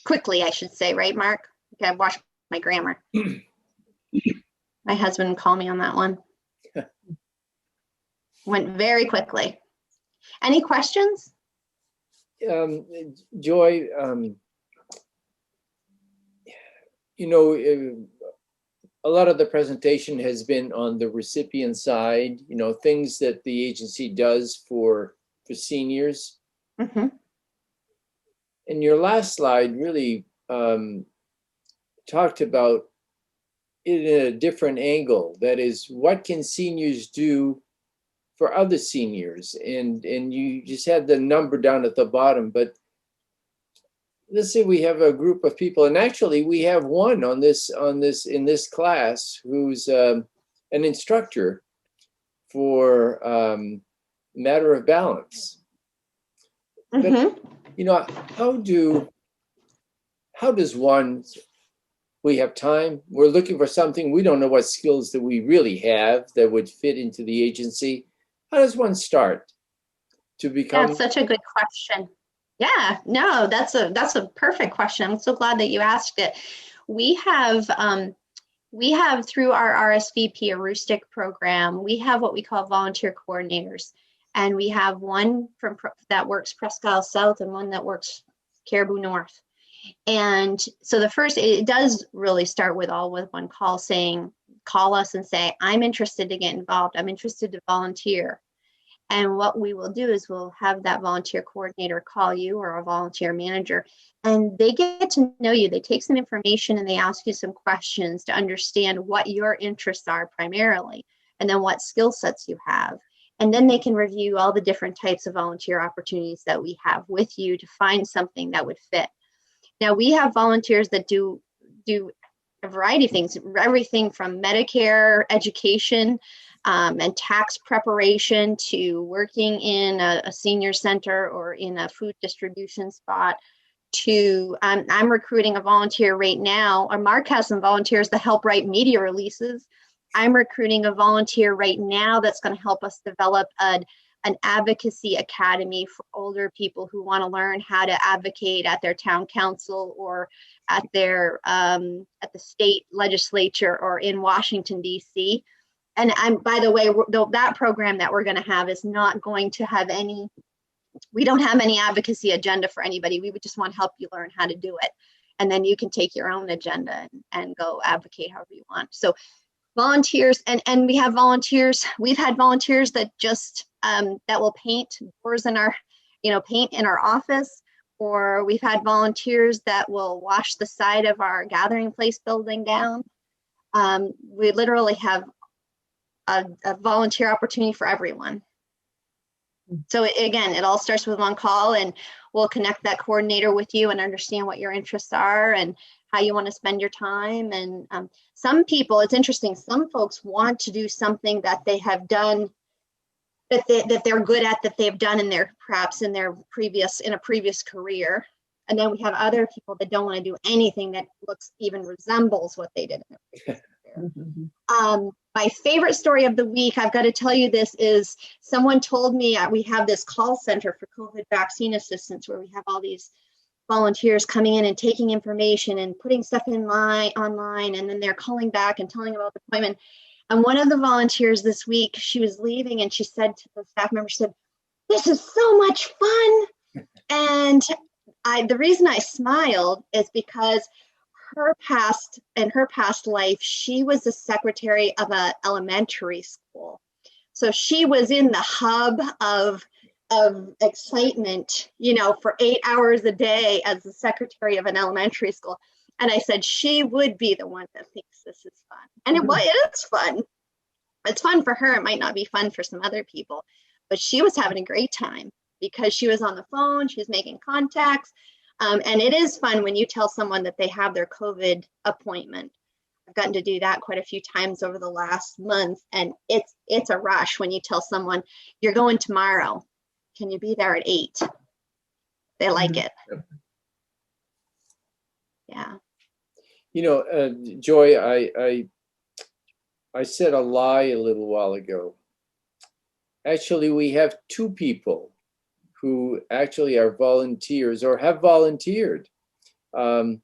quickly, I should say, right, Mark? Okay, I've watched my grammar. My husband would call me on that one. Went very quickly. Any questions? Joy, a lot of the presentation has been on the recipient side, things that the agency does for seniors. Mm-hmm. And your last slide really talked about it in a different angle. That is, what can seniors do for other seniors? And you just had the number down at the bottom, but let's say we have a group of people, and actually we have one in this class who's an instructor for matter of balance. Mm-hmm. But how does one we have time, we're looking for something, we don't know what skills that we really have that would fit into the agency. How does one start to become? That's such a good question. Yeah, no, that's a perfect question. I'm so glad that you asked it. We have through our RSVP Aroostook program, we have what we call volunteer coordinators, and we have one that works Presque Isle South and one that works Caribou North. And so it does really start with one call, saying, call us and say, I'm interested to get involved. I'm interested to volunteer. And what we will do is we'll have that volunteer coordinator call you, or a volunteer manager, and they get to know you. They take some information and they ask you some questions to understand what your interests are primarily, and then what skill sets you have. And then they can review all the different types of volunteer opportunities that we have with you to find something that would fit. Now, we have volunteers that do a variety of things, everything from Medicare education and tax preparation to working in a senior center or in a food distribution spot to I'm recruiting a volunteer right now, or Mark has some volunteers that help write media releases. I'm recruiting a volunteer right now that's going to help us develop an advocacy academy for older people who want to learn how to advocate at their town council or at their at the state legislature or in Washington, D.C. And by the way, that program that we're going to have is not going to have we don't have any advocacy agenda for anybody. We would just want to help you learn how to do it. And then you can take your own agenda and go advocate however you want. So volunteers, and we have volunteers. We've had volunteers that just, that will paint doors in our, paint in our office, or we've had volunteers that will wash the side of our gathering place building down. We literally have a volunteer opportunity for everyone. So again, it all starts with one call, and we'll connect that coordinator with you and understand what your interests are and how you want to spend your time. And some people, it's interesting, some folks want to do something that they have done, that they're good at, that they've done in a previous career. And then we have other people that don't want to do anything that even resembles what they did in their previous career. My favorite story of the week, I've got to tell you this, is someone told me we have this call center for COVID vaccine assistance where we have all these volunteers coming in and taking information and putting stuff online, and then they're calling back and telling about the appointment. And one of the volunteers this week, she was leaving and she said to the staff member, she said, "This is so much fun." And the reason I smiled is because her past life, she was the secretary of an elementary school. So she was in the hub of excitement, for 8 hours a day as the secretary of an elementary school. And I said, she would be the one that thinks this is fun. And it is fun. It's fun for her. It might not be fun for some other people, but she was having a great time because she was on the phone, she was making contacts. And it is fun when you tell someone that they have their COVID appointment. I've gotten to do that quite a few times over the last month. And it's a rush when you tell someone, you're going tomorrow. Can you be there at 8? They like it. Yeah. Joy, I said a lie a little while ago. Actually, we have 2 people who actually are volunteers or have volunteered. Of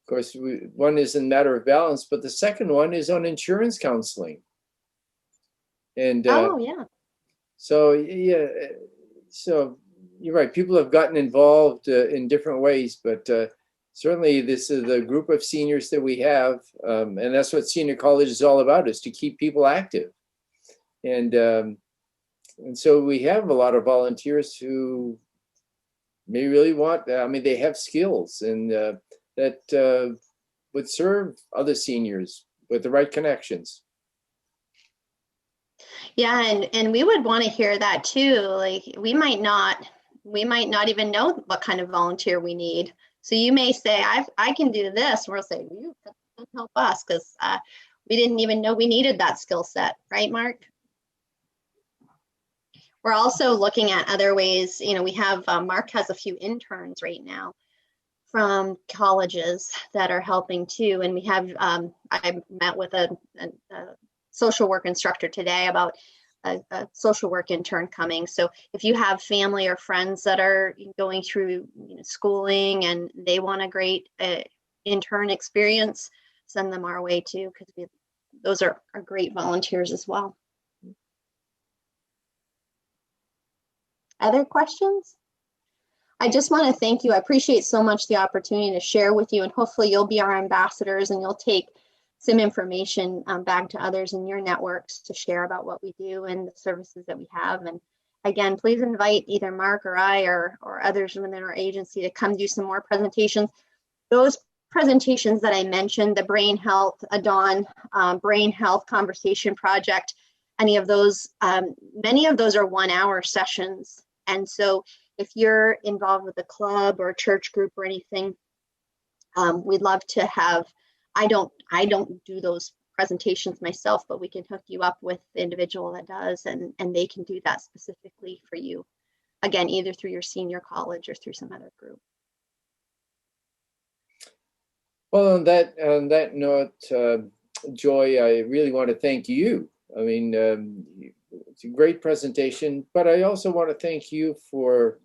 course, one is in matter of balance, but the second one is on insurance counseling. And yeah. So you're right. People have gotten involved in different ways, but certainly this is the group of seniors that we have, and that's what senior college is all about, is to keep people active. And so we have a lot of volunteers who may really they have skills and that would serve other seniors with the right connections. Yeah, and we would want to hear that too. Like we might not even know what kind of volunteer we need. So you may say, I can do this. We'll say, you can help us because we didn't even know we needed that skill set, right, Mark? We're also looking at other ways. We have Mark has a few interns right now from colleges that are helping too. And we have, I met with a social work instructor today about a social work intern coming. So if you have family or friends that are going through schooling and they want a great intern experience, send them our way too, because those are great volunteers as well. Other questions? I just want to thank you. I appreciate so much the opportunity to share with you, and hopefully you'll be our ambassadors and you'll take some information back to others in your networks to share about what we do and the services that we have. And again, please invite either Mark or I or others within our agency to come do some more presentations. Those presentations that I mentioned, the brain health, Dawn, brain health conversation project, any of those, many of those are 1 hour sessions. And so if you're involved with a club or a church group or anything, we'd love to have, I don't do those presentations myself, but we can hook you up with the individual that does, and they can do that specifically for you. Again, either through your senior college or through some other group. Well, on that note, Joy, I really want to thank you. I mean, it's a great presentation, but I also want to thank you for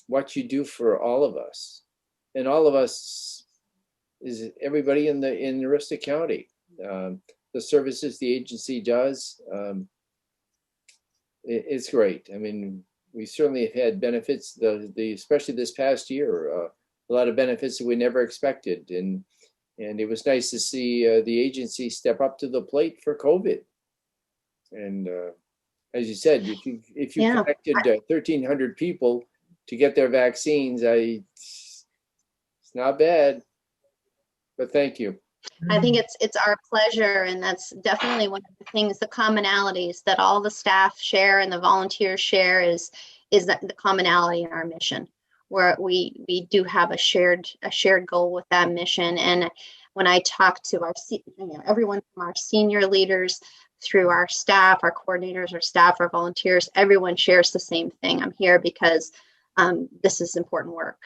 what you do for all of us. And all of us is everybody in Aroostook County. The services the agency does, it's great. I mean, we certainly have had benefits, especially this past year, a lot of benefits that we never expected. And it was nice to see the agency step up to the plate for COVID. And as you said, if you connected 1,300 people to get their vaccines, it's not bad. But thank you. I think it's our pleasure, and that's definitely one of the things, the commonalities that all the staff share and the volunteers share is the commonality in our mission, where we do have a shared goal with that mission. And when I talk to our everyone from our senior leaders through our staff, our coordinators, our staff, our volunteers, everyone shares the same thing. I'm here because this is important work,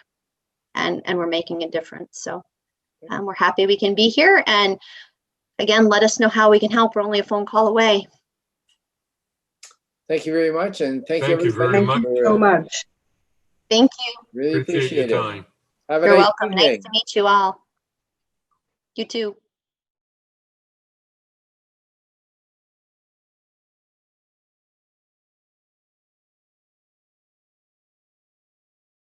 and we're making a difference. So we're happy we can be here. And again, let us know how we can help. We're only a phone call away. Thank you very much. And thank you very much. Thank you so much. Thank you. Really appreciate your it. time. Have a You're nice welcome. evening. Nice to meet you all. You too.